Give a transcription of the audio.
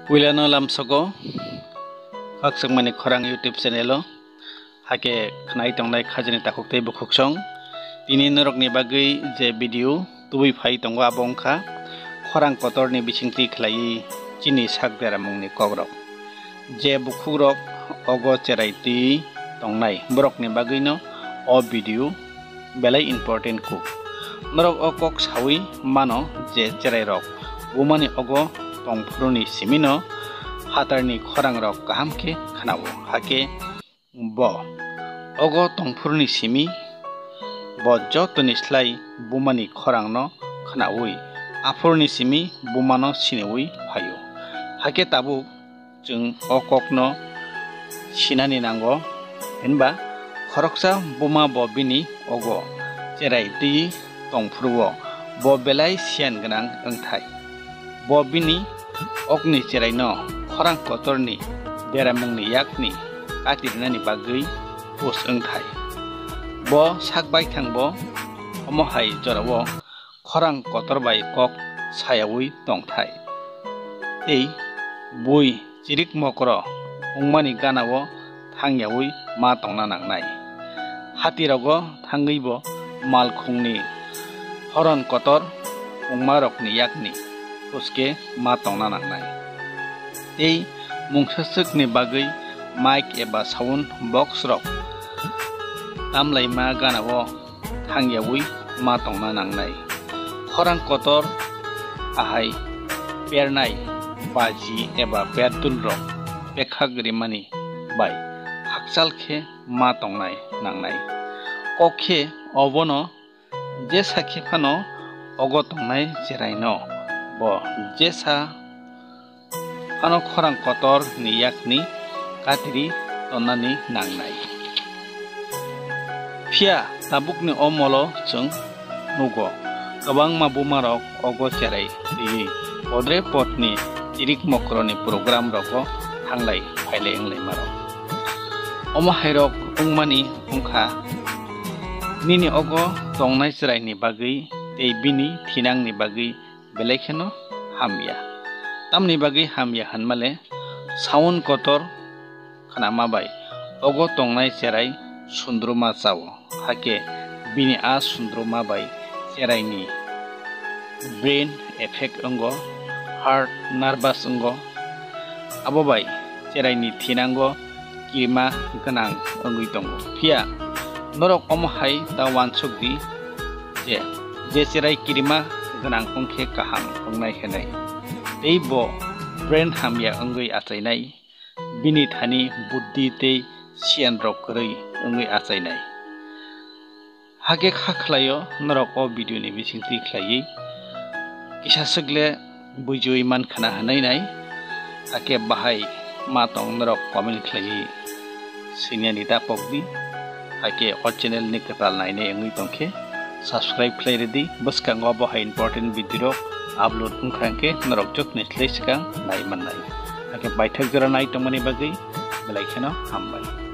Wilano lamsogo haksang mani khorang YouTube channel hake khnai tongnai khajini takoktei bukhuksong tini norok ni bagui je video tubui phai tongo abongkha khorang kotor ni bisingti khlai chini sakbera mungni kogrok je bukhugrok ogo cheraiti tongnai borok ni bagui no o video belai important ku norok okok sawi mano je cherai rok bumani ogo tongfuruni simino hatarni khorang rok kahamke khanao hake bo ogo tongfuruni simi bo jotoni slai bumani khorang no khanaoi afurni simi bumano sineui phayo hake tabu jung okok no sinani nango henba khoroksa buma bo bini ogo cherai ti tongfurwo bo belai sian ganang engthai bo bini okni cherai no khorang kotorni beramungni yakni katirnani bagui pos engthai bo sakbai thangbo omohai jorawo khorang kotor bai kok sayawi tongthai ei bui chirik mokro ungmani ganawo thangyawi ma tongna nangnai hatirogo thangeibo malkhungni horon kotor ungmarokni yakni poske ma tongna nangnai ei mungsasukni bagui mic eba sound box rok tamlai ma ganawo thangyawi ma tongna nangnai khorang kotor ahai pernai baji eba bertul rok pekhagri mani bai hakchal khe ma tongnai nangnai kokhe obono je sakhi phano ogo tongnai cherai no bo jesa phano khorang kotor ni yakni katiri tonani nangnai phia tabukni omolo chung nugo kabangma bumarok ogo cherai ri podre potni chirik mokroni program roko hanglai phailai englai marok omo hairok ungmani ungkha nini ogo tongnai cherai ni bagui tei bini thinang ni bagui belekheno hamya tamni bagui hamya hanmale sound kotor khanama bai ogo tongnai cherai sundruma chao hake bini a sundruma bai cherai ni brain effect ongo heart nervous ongo abo bai cherai ni thinango kirma ganang ongui tongo phia norok omo hai ta wansukdi je cherai kirma ganang ongkhe kaham ongnai henai tei bo brain hamya ongui achainai bini thani buddhi tei sian rok rei ongui achainai hage khakhlayo norok o video ni bisingti khlai kisa sugle bujui man khana hanai nai ake bahai ma tong norok comment khlai siniani ta pokdi ake o channel ni katal nai ne ongui tongkhe subscribe khlai redi baskango bahai important video upload ungkhangke norok jok ni slai sikang nai man nai ake baithak jora nai tongmani bagui belai kheno hambai।